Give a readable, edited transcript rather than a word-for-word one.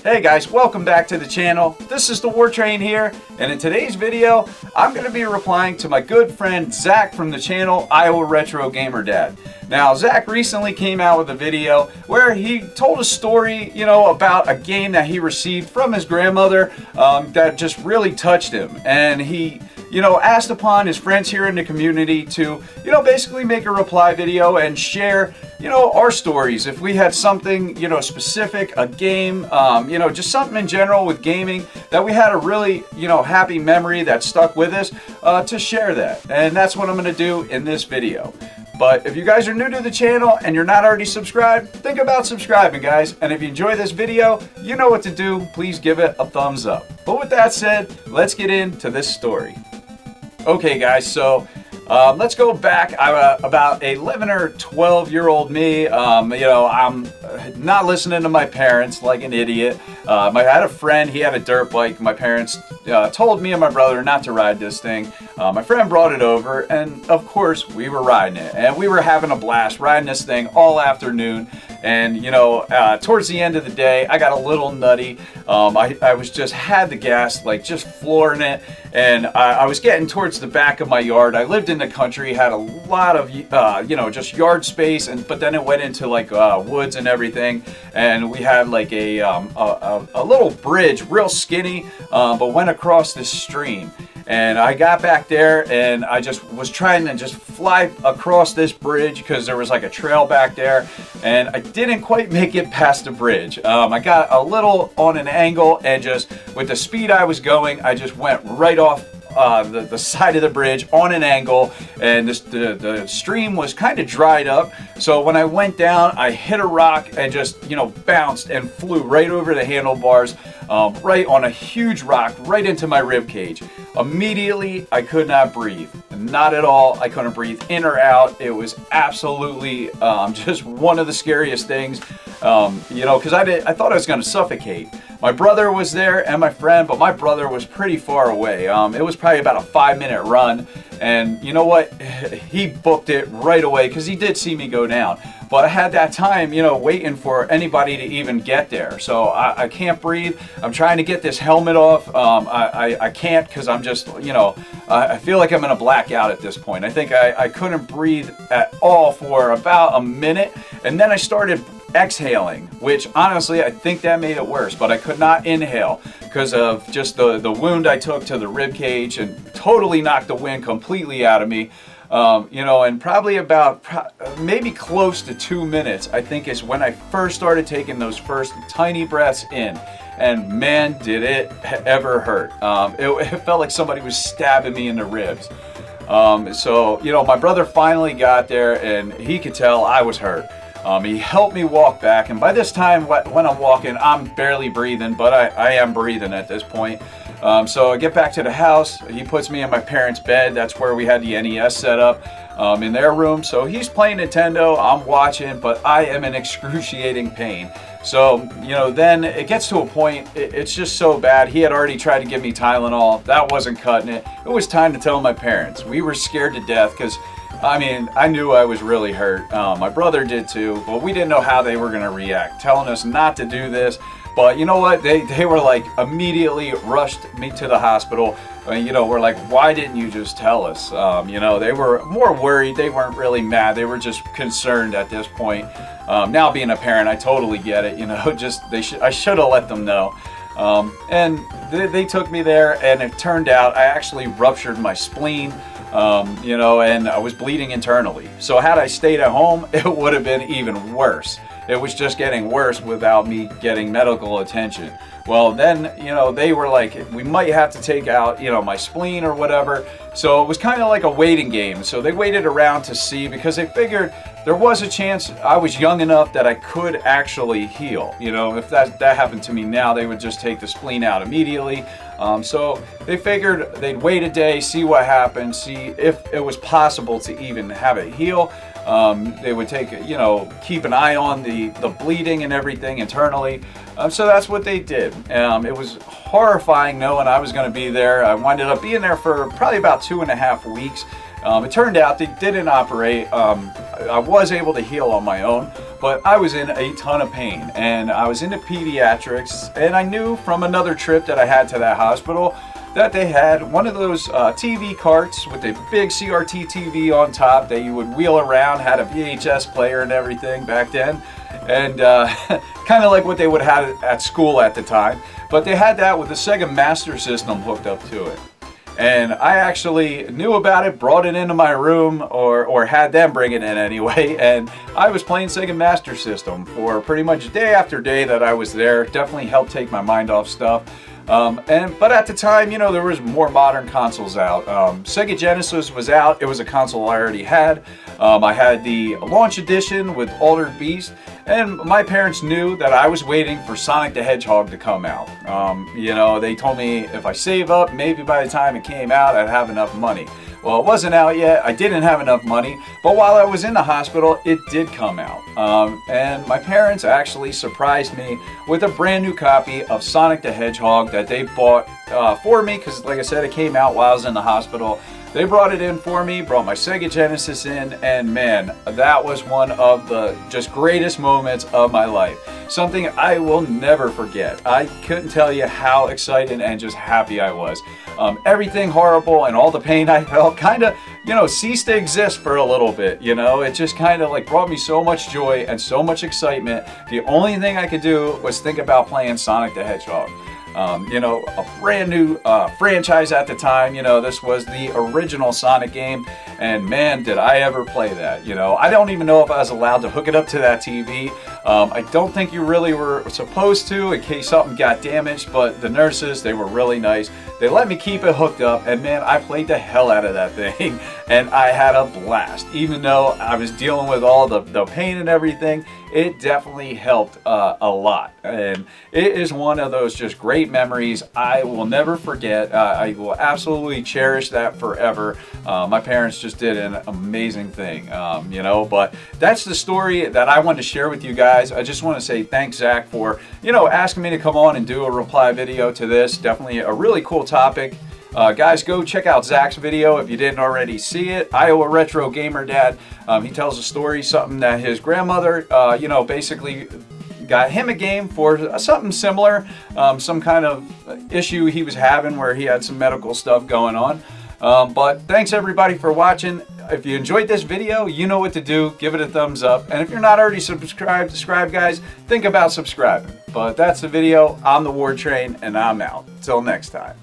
Hey guys, welcome back to the channel. This is the War Train here, and in today's video, I'm going to be replying to my good friend Zach from the channel Iowa Retro Gamer Dad. Now, Zach recently came out with a video where he told a story, about a game that he received from his grandmother that just really touched him, and he asked upon his friends here in the community to, basically make a reply video and share, our stories. If we had something, specific, a game, just something in general with gaming that we had a really, happy memory that stuck with us, to share that. And that's what I'm going to do in this video. But if you guys are new to the channel and you're not already subscribed, think about subscribing, guys. And if you enjoy this video, you know what to do. Please give it a thumbs up. But with that said, let's get into this story. Okay, guys, so let's go back. About 11 or 12-year-old me. I'm not listening to my parents like an idiot. I had a friend. He had a dirt bike. My parents told me and my brother not to ride this thing. My friend brought it over, and of course, we were riding it. And we were having a blast riding this thing all afternoon. And, towards the end of the day, I got a little nutty. I was just had the gas, just flooring it. And I was getting towards the back of my yard. I lived in the country, had a lot of, just yard space. But then it went into woods and everything. And we had a little bridge, real skinny, but went across this stream. And I got back there and I just was trying to just fly across this bridge because there was a trail back there, and I didn't quite make it past the bridge. I got a little on an angle, and just with the speed I was going, I just went right off the side of the bridge on an angle, and the stream was kind of dried up. So when I went down, I hit a rock and just bounced and flew right over the handlebars, right on a huge rock, right into my rib cage. Immediately, I could not breathe. Not at all. I couldn't breathe in or out. It was absolutely just one of the scariest things, because I thought I was going to suffocate. My brother was there and my friend, but my brother was pretty far away. It was probably about a 5-minute run, and you know what? He booked it right away because he did see me go down. But I had that time, waiting for anybody to even get there. So I can't breathe. I'm trying to get this helmet off. I can't because I'm just, I feel like I'm in a blackout at this point. I think I couldn't breathe at all for about a minute. And then I started exhaling, which honestly, I think that made it worse. But I could not inhale because of just the wound I took to the rib cage, and totally knocked the wind completely out of me. And probably about maybe close to 2 minutes, I think, is when I first started taking those first tiny breaths in. And man, did it ever hurt. It felt like somebody was stabbing me in the ribs. So, my brother finally got there, and he could tell I was hurt. He helped me walk back, and by this time, when I'm walking, I'm barely breathing, but I am breathing at this point. So I get back to the house. He puts me in my parents' bed. That's where we had the NES set up in their room. So he's playing Nintendo. I'm watching, but I am in excruciating pain. So, then it gets to a point, it's just so bad. He had already tried to give me Tylenol. That wasn't cutting it. It was time to tell my parents. We were scared to death because, I knew I was really hurt. My brother did too, but we didn't know how they were going to react, telling us not to do this. But you know what? They were immediately rushed me to the hospital. We're like, why didn't you just tell us? They were more worried. They weren't really mad. They were just concerned at this point. Now being a parent, I totally get it. I should have let them know. And they took me there, and it turned out I actually ruptured my spleen. And I was bleeding internally. So had I stayed at home, it would have been even worse. It was just getting worse without me getting medical attention. Well, then, they were like, we might have to take out, my spleen or whatever. So it was kind of like a waiting game. So they waited around to see, because they figured there was a chance I was young enough that I could actually heal. If that happened to me now, they would just take the spleen out immediately. So they figured they'd wait a day, see what happened, see if it was possible to even have it heal. They would keep an eye on the bleeding and everything internally. So that's what they did. It was horrifying knowing I was going to be there. I ended up being there for probably about 2.5 weeks. It turned out they didn't operate. I was able to heal on my own, but I was in a ton of pain, and I was into pediatrics, and I knew from another trip that I had to that hospital that they had one of those TV carts with a big CRT TV on top that you would wheel around, had a VHS player and everything back then, and kind of like what they would have at school at the time, but they had that with the Sega Master System hooked up to it. And I actually knew about it, brought it into my room, or had them bring it in anyway, and I was playing Sega Master System for pretty much day after day that I was there. Definitely helped take my mind off stuff. But at the time, you know, there was more modern consoles out. Sega Genesis was out. It was a console I already had. I had the launch edition with Altered Beast, and my parents knew that I was waiting for Sonic the Hedgehog to come out. You know, they told me if I save up, maybe by the time it came out, I'd have enough money. Well, it wasn't out yet. I didn't have enough money, but while I was in the hospital, it did come out. And my parents actually surprised me with a brand new copy of Sonic the Hedgehog that they bought for me, because like I said, it came out while I was in the hospital. They brought it in for me, brought my Sega Genesis in, and man, that was one of the just greatest moments of my life. Something I will never forget. I couldn't tell you how excited and just happy I was. Everything horrible and all the pain I felt kind of, you know, ceased to exist for a little bit, you know. It just kind of like brought me so much joy and so much excitement. The only thing I could do was think about playing Sonic the Hedgehog. You know, a brand new franchise at the time. You know, this was the original Sonic game, and man, did I ever play that. You know, I don't even know if I was allowed to hook it up to that TV. I don't think you really were supposed to, in case something got damaged, but the nurses, they were really nice. They let me keep it hooked up, and man, I played the hell out of that thing, and I had a blast. Even though I was dealing with all the pain and everything, it definitely helped a lot. And it is one of those just great memories I will never forget. I will absolutely cherish that forever. My parents just did an amazing thing, you know, but that's the story that I wanted to share with you guys. I just want to say thanks, Zach, for, you know, asking me to come on and do a reply video to this. Definitely a really cool topic. Guys, go check out Zach's video if you didn't already see it. Iowa Retro Gamer Dad. He tells a story, something that his grandmother, you know, basically got him a game for something similar, some kind of issue he was having where he had some medical stuff going on. But thanks everybody for watching. If you enjoyed this video, you know what to do. Give it a thumbs up. And if you're not already subscribed, guys, think about subscribing. But that's the video. I'm the War Train, and I'm out. Till next time.